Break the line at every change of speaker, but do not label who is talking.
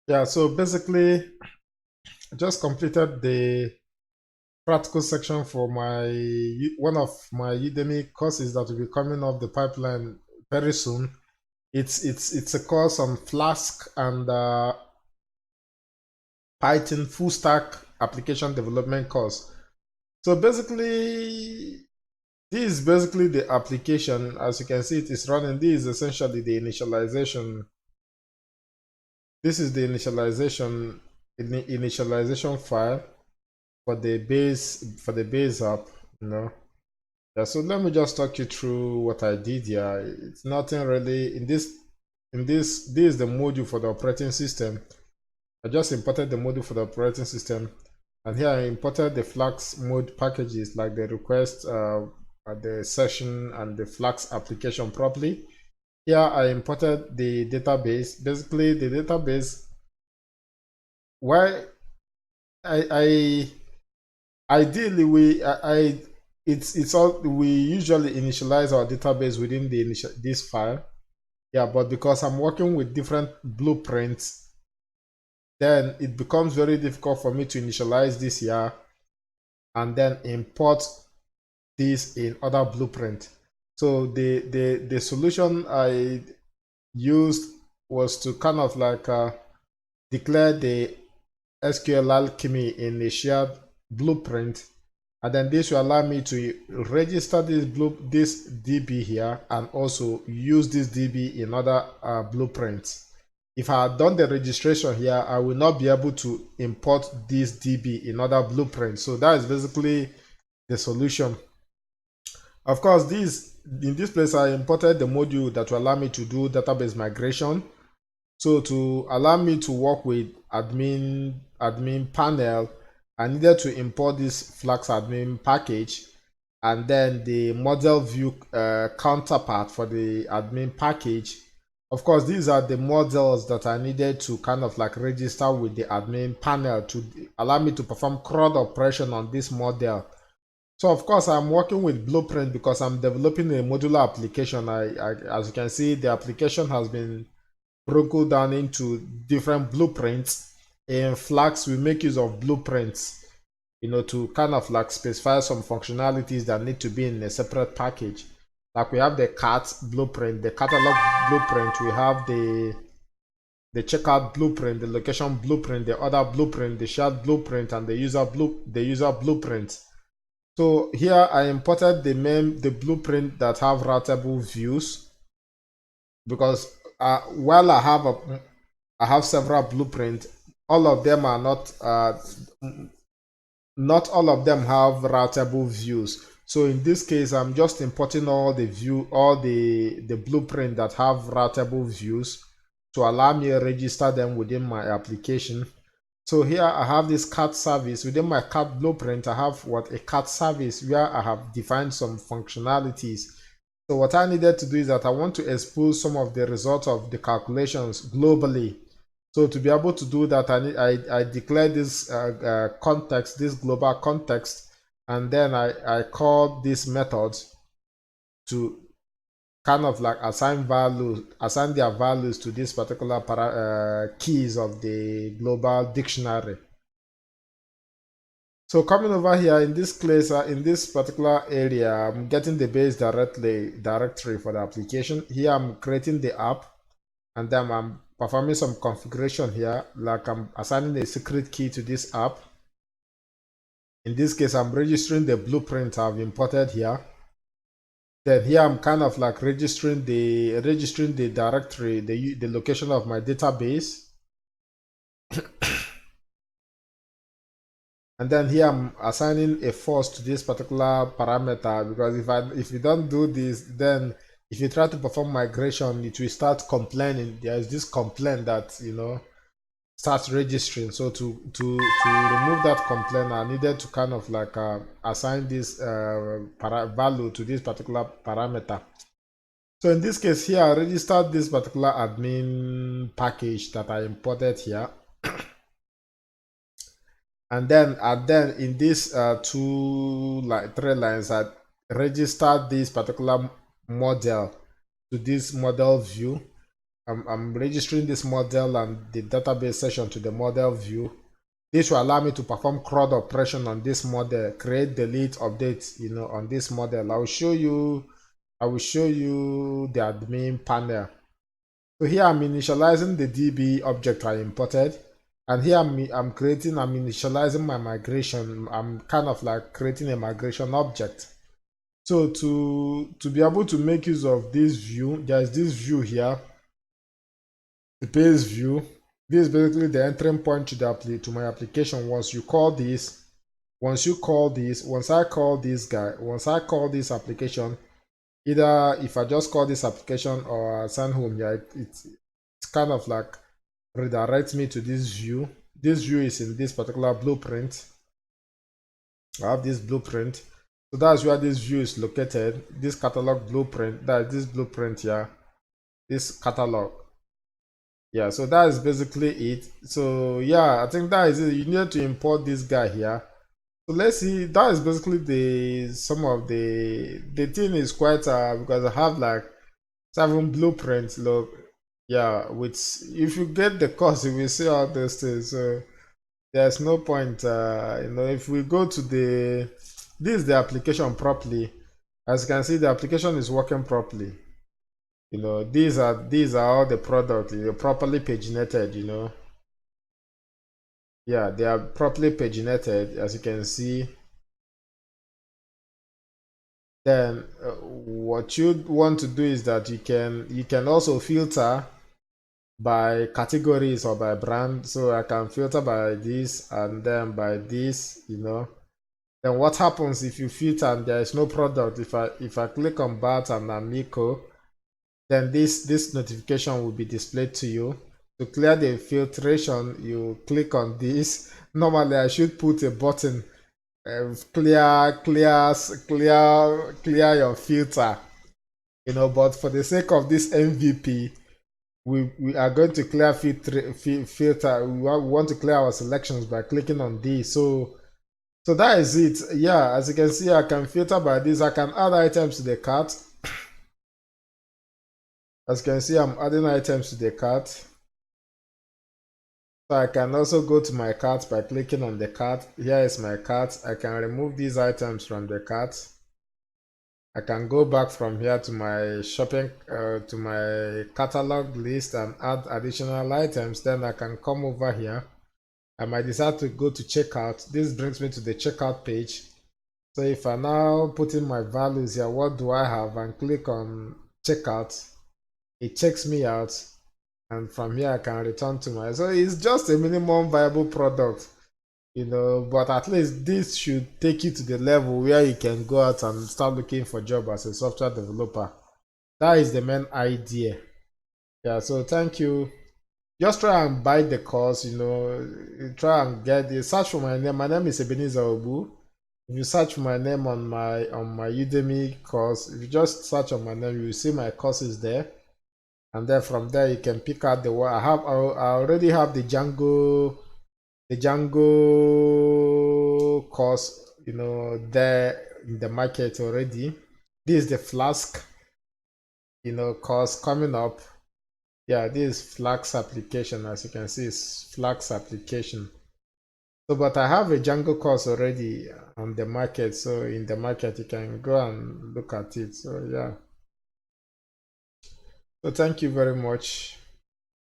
Yeah, so basically, I just completed the practical section for my one of my Udemy courses that will be coming off the pipeline very soon. It's a course on Flask and Python full stack application development course. So basically, this is basically the application. As you can see, it is running. This is essentially the initialization. This is the initialization file for the base app, you know. Yeah, so let me just talk you through what I did here. It's nothing really this is the module for the operating system. I just imported the module for the operating system, and here I imported the Flask mode packages like the request, the session, and the Flask application properly. Here I imported the database. Basically, the database. Why I ideally it's all we usually initialize our database within the initial this file. Yeah, but because I'm working with different blueprints, then it becomes very difficult for me to initialize this here and then import this in other blueprint. So the solution I used was to kind of like declare the SQL alchemy in a shared blueprint, and then this will allow me to register this DB here and also use this DB in other blueprints. If I had done the registration here, I will not be able to import this DB in other blueprints. So that is basically the solution. Of course, in this place I imported the module that will allow me to do database migration. So to allow me to work with admin panel, I needed to import this Flask admin package and then the model view counterpart for the admin package. Of course, these are the models that I needed to kind of like register with the admin panel to allow me to perform CRUD operation on this model. So of course, I'm working with Blueprint because I'm developing a modular application. As you can see, the application has been broken down into different blueprints. In Flask, we make use of blueprints, to kind of like specify some functionalities that need to be in a separate package. Like we have the CAT blueprint, the catalog blueprint, we have the checkout blueprint, the location blueprint, the other blueprint, the shared blueprint, and the user blueprint. So here I imported the blueprint that have routable views because while I have several blueprints, all of them are not all of them have routable views. So in this case, I'm just importing all the blueprint that have routable views to allow me to register them within my application. So here I have this CAT service. Within my CAT blueprint, I have a CAT service where I have defined some functionalities. So what I needed to do is that I want to expose some of the results of the calculations globally. So to be able to do that, I declare this context, this global context, and then I call this method to kind of like assign their values to these particular keys of the global dictionary. So coming over here in this place, in this particular area, I'm getting the base directory for the application. Here I'm creating the app, and then I'm performing some configuration here, like I'm assigning a secret key to this app. In this case, I'm registering the blueprint I've imported here. Then here I'm kind of like registering the directory, the location of my database. And then here I'm assigning a false to this particular parameter, because if you don't do this, then if you try to perform migration, it will start complaining. There is this complaint that starts registering. So to remove that complaint, I needed to kind of like assign this value to this particular parameter. So in this case here, I registered this particular admin package that I imported here. And then in these three lines, I registered this particular model to this model view. I'm registering this model and the database session to the model view. This will allow me to perform CRUD operation on this model, create, delete, update, on this model. I will show you the admin panel. So here I'm initializing the DB object I imported. And here I'm initializing my migration. I'm kind of like creating a migration object. So to be able to make use of this view, there's this view here, the base view. This is basically the entering point to my application. Once I call this application, either if I just call this application or send home, yeah, it's kind of like redirects me to this view. This view is in this particular blueprint. I have this blueprint. So that's where this view is located. This catalog blueprint, that is this blueprint here, this catalog. Yeah, so that is basically it. So yeah, I think that is it. You need to import this guy here. So let's see. That is basically the thing is quite because I have like 7 blueprints. Look, yeah, which if you get the course, you will see all those things. So there's no point. If we go to this is the application properly. As you can see, the application is working properly. These are all the products, properly paginated. Yeah, they are properly paginated, as you can see. Then what you want to do is that you can also filter by categories or by brand. So I can filter by this and then by this. Then what happens if you filter and there is no product? If I click on Bat and Amico, then this notification will be displayed to you. To clear the filtration, you click on this. Normally I should put a button, clear your filter, but for the sake of this MVP, we are going to clear filter. We want to clear our selections by clicking on this. So that is it. Yeah, as you can see, I can filter by this. I can add items to the cart. As you can see, I'm adding items to the cart. So I can also go to my cart by clicking on the cart. Here is my cart. I can remove these items from the cart. I can go back from here to my shopping, to my catalog list and add additional items. Then I can come over here. I might decide to go to checkout. This brings me to the checkout page. So if I now put in my values here, what do I have, and click on checkout, it checks me out, and from here I can return to my. So it's just a minimum viable product, but at least this should take you to the level where you can go out and start looking for job as a software developer. That is the main idea. Yeah, so thank you. Just try and buy the course, try and get it. Search for my name. My name is Ebenezer Obu. If you search for my name on my Udemy course, if you just search on my name, you will see my courses there. And then from there you can pick out the one I already have the Django course, there in the market already. This is the Flask, course coming up. Yeah, this is Flask application. As you can see, it's Flask application. So, but I have a Django course already on the market. So in the market, you can go and look at it. So yeah. So thank you very much.